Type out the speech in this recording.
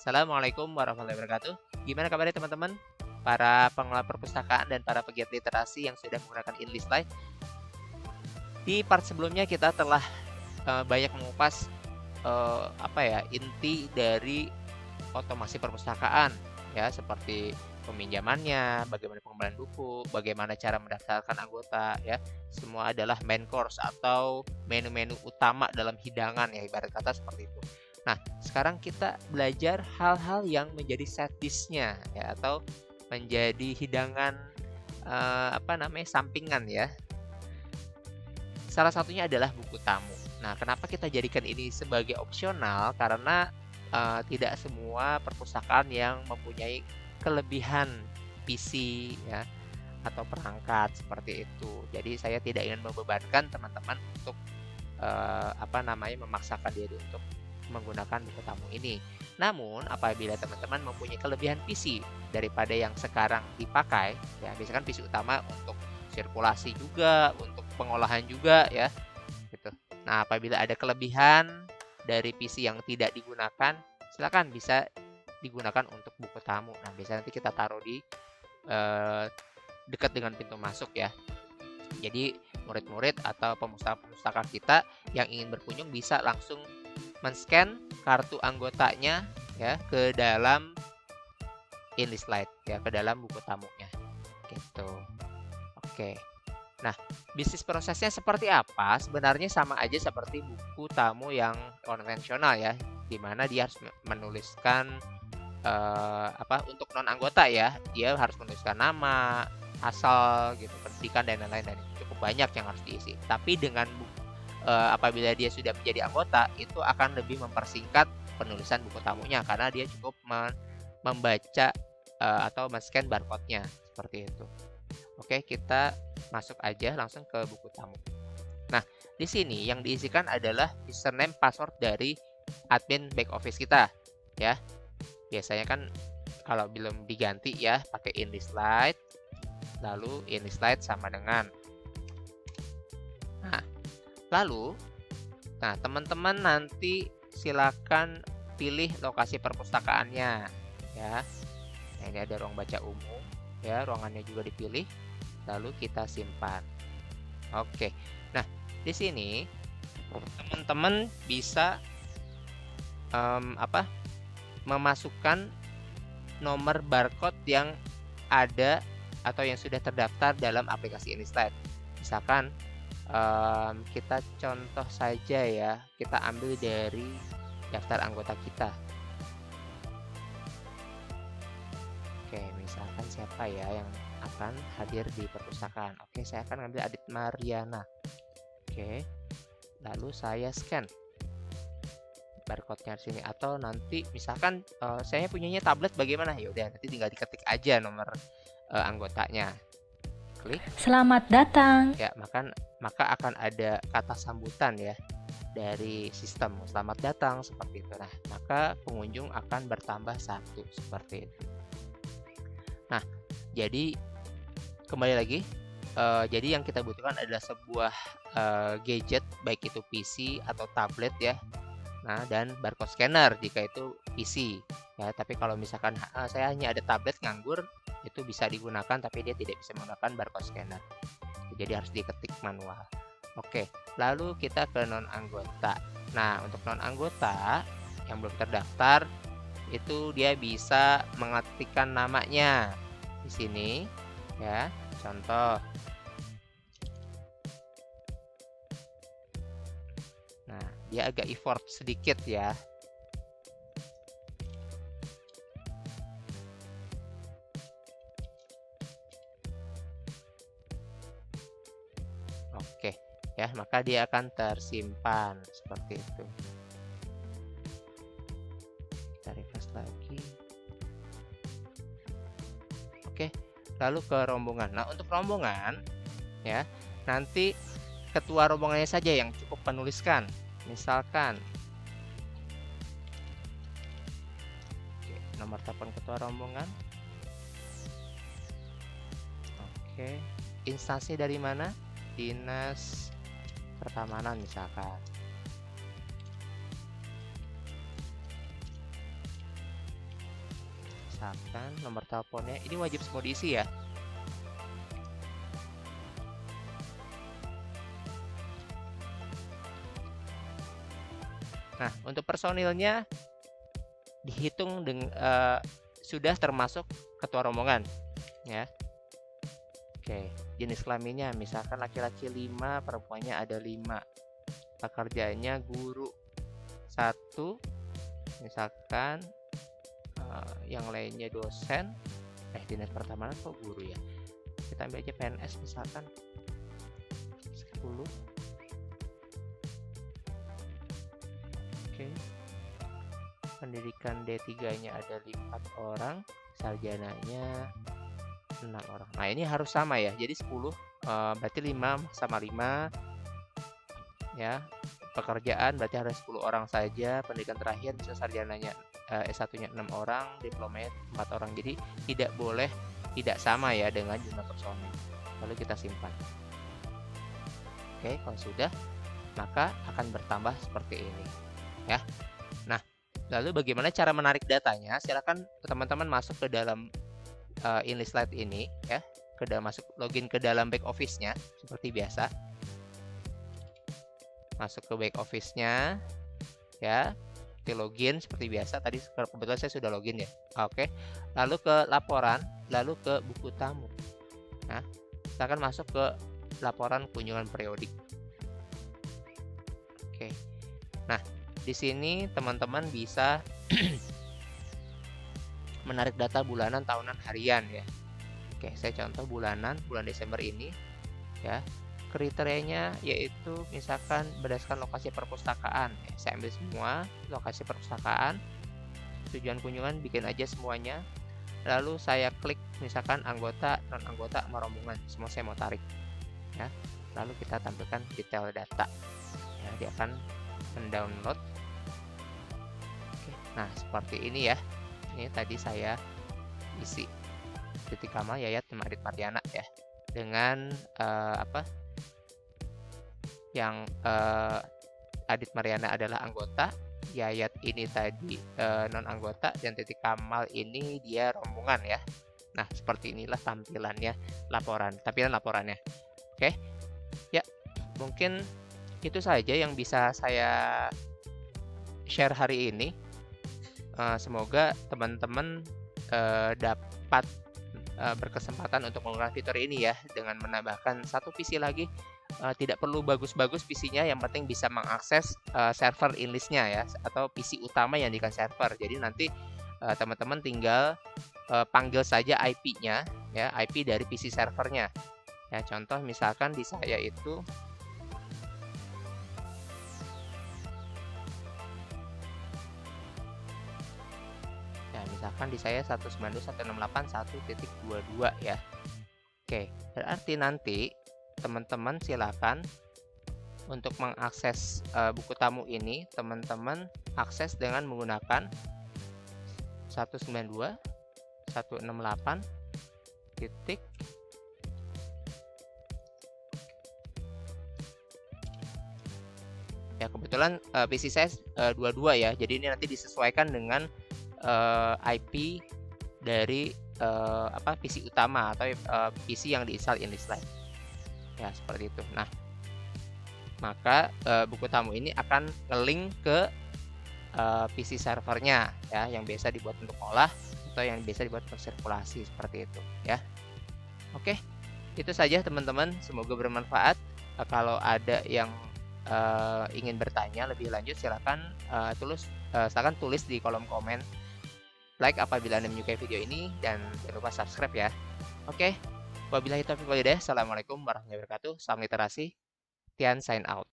Assalamualaikum warahmatullahi wabarakatuh. Gimana kabarnya teman-teman? Para pengelola perpustakaan dan para pegiat literasi yang sudah menggunakan InList Lite. Di part sebelumnya kita telah banyak mengupas inti dari otomasi perpustakaan ya, seperti peminjamannya, bagaimana pengembalian buku, bagaimana cara mendaftarkan anggota ya. Semua adalah main course atau menu-menu utama dalam hidangan ya, ibarat kata seperti itu. Nah, sekarang kita belajar hal-hal yang menjadi side dish-nya ya, atau menjadi hidangan sampingan ya. Salah satunya adalah buku tamu. Nah, kenapa kita jadikan ini sebagai opsional? Karena tidak semua perpustakaan yang mempunyai kelebihan PC ya, atau perangkat seperti itu. Jadi saya tidak ingin membebankan teman-teman untuk memaksakan diri untuk menggunakan buku tamu ini. Namun apabila teman-teman mempunyai kelebihan PC daripada yang sekarang dipakai, ya misalkan PC utama untuk sirkulasi juga, untuk pengolahan juga ya, gitu. Nah, apabila ada kelebihan dari PC yang tidak digunakan, silakan bisa digunakan untuk buku tamu. Nah, biasanya nanti kita taruh di dekat dengan pintu masuk ya. Jadi murid-murid atau pemustaka-pemustaka kita yang ingin berkunjung bisa langsung men-scan kartu anggotanya ya ke dalam InList Lite ya, ke dalam buku tamunya. Gitu. Oke. Nah, bisnis prosesnya seperti apa? Sebenarnya sama aja seperti buku tamu yang konvensional ya, di mana dia harus menuliskan untuk non anggota ya, dia harus menuliskan nama, asal gitu, pendidikan dan lain-lain, dan cukup banyak yang harus diisi. Tapi dengan apabila dia sudah menjadi anggota, itu akan lebih mempersingkat penulisan buku tamunya karena dia cukup membaca atau men-scan barcode-nya seperti itu. Oke, kita masuk aja langsung ke buku tamu. Nah, di sini yang diisikan adalah username password dari admin back office kita ya. Biasanya kan kalau belum diganti ya pakai InList Lite, lalu InList Lite sama dengan. Nah, teman-teman nanti silakan pilih lokasi perpustakaannya ya. Nah, ini ada ruang baca umum ya, ruangannya juga dipilih, lalu kita simpan. Oke. Nah, di sini teman-teman bisa memasukkan nomor barcode yang ada atau yang sudah terdaftar dalam aplikasi InList Lite. Misalkan kita contoh saja ya, kita ambil dari daftar anggota kita. Oke, misalkan siapa ya yang akan hadir di perpustakaan. Oke, saya akan ambil Adit Mariana. Oke, lalu saya scan barcode-nya di sini, atau nanti misalkan saya punyanya tablet, bagaimana? Ya udah, nanti tinggal diketik aja nomor anggotanya. Klik. Selamat datang. Ya, maka akan ada kata sambutan ya dari sistem. Selamat datang seperti itu. Nah, maka pengunjung akan bertambah 1 seperti itu. Nah, jadi kembali lagi, jadi yang kita butuhkan adalah sebuah gadget, baik itu PC atau tablet ya. Nah, dan barcode scanner jika itu PC ya. Tapi kalau misalkan saya hanya ada tablet nganggur, itu bisa digunakan, tapi dia tidak bisa menggunakan barcode scanner. Jadi harus diketik manual. Oke, lalu kita ke non anggota. Nah, untuk non anggota yang belum terdaftar, itu dia bisa mengetikkan namanya di sini ya. Contoh. Nah, dia agak effort sedikit ya. Oke, ya, maka dia akan tersimpan seperti itu. Kita refresh lagi. Oke, lalu ke rombongan. Nah, untuk rombongan ya, nanti ketua rombongannya saja yang cukup menuliskan. Misalkan nomor telepon ketua rombongan. Oke, instansi dari mana? Dinas Pertamanan misalkan. Misalkan nomor teleponnya ini wajib semua diisi ya. Nah, untuk personilnya dihitung sudah termasuk ketua rombongan ya. Oke, jenis kelaminnya misalkan laki-laki 5, perempuannya ada 5. Pekerjaannya guru 1, misalkan yang lainnya dosen. Dinas pertemanan kok guru ya. Kita ambil aja PNS misalkan 10. Oke. Pendidikan D3-nya ada 4 orang, sarjananya 6 orang. Nah, ini harus sama ya. Jadi 10 berarti 5 sama 5 ya. Pekerjaan berarti harus 10 orang saja. Pendidikan terakhir bisa sarjananya S1-nya 6 orang, diplomanya 4 orang. Jadi tidak boleh tidak sama ya dengan jumlah personil. Lalu kita simpan. Oke, kalau sudah maka akan bertambah seperti ini ya. Nah, lalu bagaimana cara menarik datanya? Silakan teman-teman masuk ke dalam ini slide ini ya, masuk login ke dalam back office-nya seperti biasa. Masuk ke back office-nya ya. Di login seperti biasa. Tadi kebetulan saya sudah login ya. Oke. Lalu ke laporan, lalu ke buku tamu. Nah, silakan masuk ke laporan kunjungan periodik. Oke. Nah, di sini teman-teman bisa menarik data bulanan, tahunan, harian ya. Oke, saya contoh bulan Desember ini ya. Kriterianya yaitu misalkan berdasarkan lokasi perpustakaan. Saya ambil semua lokasi perpustakaan. Tujuan kunjungan bikin aja semuanya. Lalu saya klik misalkan anggota, non anggota, sama rombongan. Semua saya mau tarik ya. Lalu kita tampilkan detail data ya, dia akan mendownload. Oke, nah seperti ini ya. Ini tadi saya isi Titik Kamal, Yayat, Adit Mariana ya, dengan yang Adit Mariana adalah anggota, Yayat ini tadi non anggota, dan Titik Kamal ini dia rombongan ya. Nah, seperti inilah tampilannya tampilan laporannya. Oke. Ya, mungkin itu saja yang bisa saya share hari ini. Semoga teman-teman dapat berkesempatan untuk menggunakan fitur ini ya, dengan menambahkan satu PC lagi. Tidak perlu bagus-bagus PC-nya, yang penting bisa mengakses server inlist-nya ya, atau PC utama yang dijadikan server. Jadi nanti teman-teman tinggal panggil saja IP-nya ya, IP dari PC servernya. Ya, contoh misalkan di saya itu misalkan di saya 192.168.1.22 ya. Oke, berarti nanti teman-teman silakan untuk mengakses buku tamu ini, teman-teman akses dengan menggunakan 192.168 titik ya, kebetulan PC saya 22 ya, jadi ini nanti disesuaikan dengan IP dari PC utama atau PC yang diinstal InliSlide ya, seperti itu. Nah, maka buku tamu ini akan nge-link ke PC servernya ya, yang biasa dibuat untuk olah atau yang biasa dibuat untuk sirkulasi, seperti itu ya. Oke, itu saja teman-teman, semoga bermanfaat. Kalau ada yang ingin bertanya lebih lanjut, silakan tulis di kolom komen. Like apabila Anda menyukai video ini, dan jangan lupa subscribe ya. Oke, wabillahi taufiq wal hidayah. Assalamualaikum warahmatullahi wabarakatuh. Salam literasi. Tian sign out.